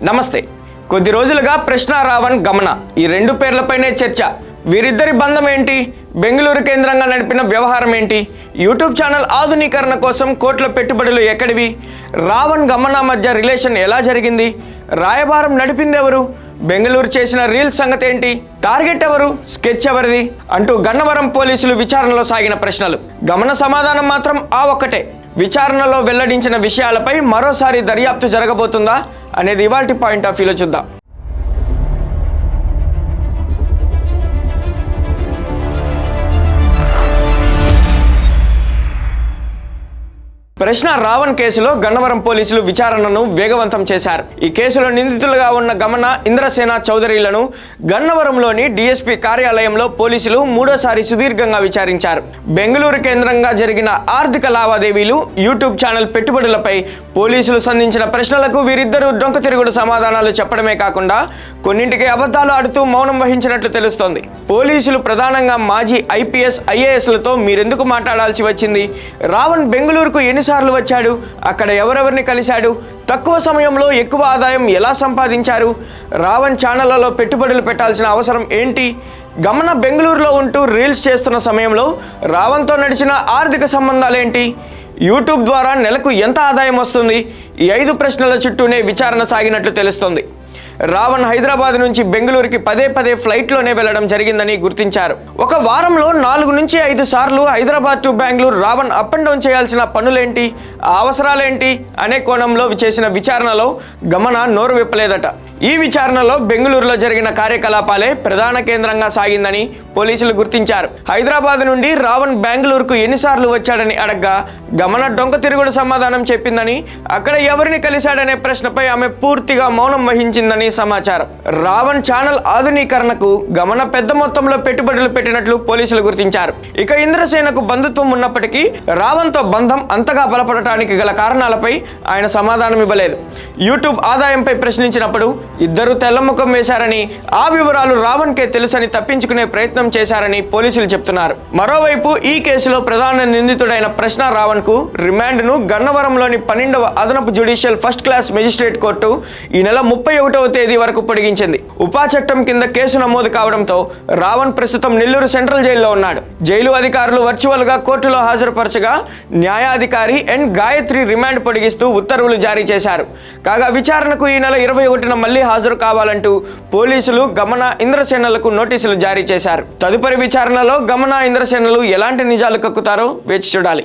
నమస్తే. కొద్ది రోజులుగా ప్రశ్న రావణ్ గమన ఈ రెండు పేర్లపైనే చర్చ. వీరిద్దరి బంధం ఏంటి? బెంగళూరు కేంద్రంగా నడిపిన వ్యవహారం ఏంటి? యూట్యూబ్ ఛానల్ ఆధునీకరణ కోసం కోట్ల పెట్టుబడులు ఎక్కడివి? రావణ్ గమన మధ్య రిలేషన్ ఎలా జరిగింది? రాయబారం నడిపింది ఎవరు? బెంగళూరు చేసిన రీల్స్ సంగతి ఏంటి? టార్గెట్ ఎవరు? స్కెచ్ ఎవరిది? అంటూ గన్నవరం పోలీసులు విచారణలో సాగిన ప్రశ్నలు. గమన సమాధానం మాత్రం ఆ ఒక్కటే. విచారణలో వెల్లడించిన విషయాలపై మరోసారి దర్యాప్తు జరగబోతుందా అనేది ఇవాల్టి పాయింట్ ఆఫ్ వ్యూలో చూద్దాం. ప్రశ్న రావణ్ కేసులో గన్నవరం పోలీసులు విచారణను వేగవంతం చేశారు. ఈ కేసులో నిందితులుగా ఉన్న గమన, ఇంద్రసేన చౌదరిలను గన్నవరంలోని డీఎస్పీ కార్యాలయంలో పోలీసులు మూడోసారి సుదీర్ఘంగా విచారించారు. బెంగళూరు కేంద్రంగా జరిగిన ఆర్థిక లావాదేవీలు, యూట్యూబ్ ఛానల్ పెట్టుబడులపై పోలీసులు సంధించిన ప్రశ్నలకు వీరిద్దరూ డొంక తిరుగుడు సమాధానాలు చెప్పడమే కాకుండా కొన్నింటికి అబద్ధాలు ఆడుతూ మౌనం వహించినట్లు తెలుస్తోంది. పోలీసులు ప్రధానంగా మాజీ ఐపీఎస్, ఐఏఎస్లతో మీరెందుకు మాట్లాడాల్సి వచ్చింది? రావణ్ బెంగళూరుకు ఎన్నిసార్లు వచ్చాడు? అక్కడ ఎవరెవరిని కలిశాడు? తక్కువ సమయంలో ఎక్కువ ఆదాయం ఎలా సంపాదించారు? రావణ్ ఛానళ్లలో పెట్టుబడులు పెట్టాల్సిన అవసరం ఏంటి? గమన బెంగళూరులో ఉంటూ రీల్స్ చేస్తున్న సమయంలో రావణ్తో నడిచిన ఆర్థిక సంబంధాలేంటి? యూట్యూబ్ ద్వారా నెలకు ఎంత ఆదాయం వస్తుంది? ఈ 5 ప్రశ్నల చుట్టూనే విచారణ సాగినట్లు తెలుస్తోంది. రావణ్ హైదరాబాద్ నుంచి బెంగళూరుకి పదే ఫ్లైట్లోనే వెళ్లడం జరిగిందని గుర్తించారు. ఒక వారంలో 4 నుంచి 5 సార్లు హైదరాబాద్ టు బెంగళూరు రావణ్ అప్ అండ్ డౌన్ చేయాల్సిన పనులేంటి, ఆ అవసరాలేంటి అనే కోణంలో చేసిన విచారణలో గమన నోరు విప్పలేదట. ఈ విచారణలో బెంగళూరులో జరిగిన కార్యకలాపాలే ప్రధాన కేంద్రంగా సాగిందని పోలీసులు గుర్తించారు. హైదరాబాద్ నుండి రావణ్ బెంగళూరుకు ఎన్నిసార్లు వచ్చాడని అడగ్గా గమన డొంక తిరుగుడు సమాధానం చెప్పిందని, అక్కడ ఎవరిని కలిశాడనే ప్రశ్నపై ఆమె పూర్తిగా మౌనం వహించిందని సమాచారం. రావణ్ ఛానల్ ఆధునీకరణకు గమన పెద్ద మొత్తంలో పెట్టుబడులు పెట్టినట్లు పోలీసులు గుర్తించారు. ఇక ఇంద్రసేనకు బంధుత్వం ఉన్నప్పటికీ రావణ్తో బంధం అంతగా బలపడటానికి గల కారణాలపై ఆయన సమాధానం ఇవ్వలేదు. యూట్యూబ్ ఆదాయంపై ప్రశ్నించినప్పుడు ఇద్దరు తెల్లముఖం వేశారని, ఆ వివరాలు రావణ్కే తెలుసని తప్పించుకునే ప్రయత్నం చేశారని పోలీసులు చెప్తున్నారు. మరోవైపు ఈ కేసులో ప్రధాన నిందితుడైన ప్రశ్న రావణ్ కు రిమాండ్ ను గన్నవరంలోని 12వ అదనపు judicial first class magistrate court ఈ నెల 31వ తేదీ వరకు పొడిగించింది. ఉపా చట్టం కింద కేసు నమోదు కావడంతో రావణ్ ప్రస్తుతం నెల్లూరు సెంట్రల్ జైల్లో ఉన్నాడు. జైలు అధికారులు వర్చువల్ గా కోర్టులో హాజరుపరచగా న్యాయాధికారి ఎన్ గాయత్రి రిమాండ్ పొడిగిస్తూ ఉత్తర్వులు జారీ చేశారు. కాగా విచారణకు ఈ నెల 21న మళ్లీ హాజరు కావాలంటూ పోలీసులు గమన, ఇంద్రసేనలకు నోటీసులు జారీ చేశారు. తదుపరి విచారణలో గమన, ఇంద్రసేనలు ఎలాంటి నిజాలు కక్కుతారో వేచి చూడాలి.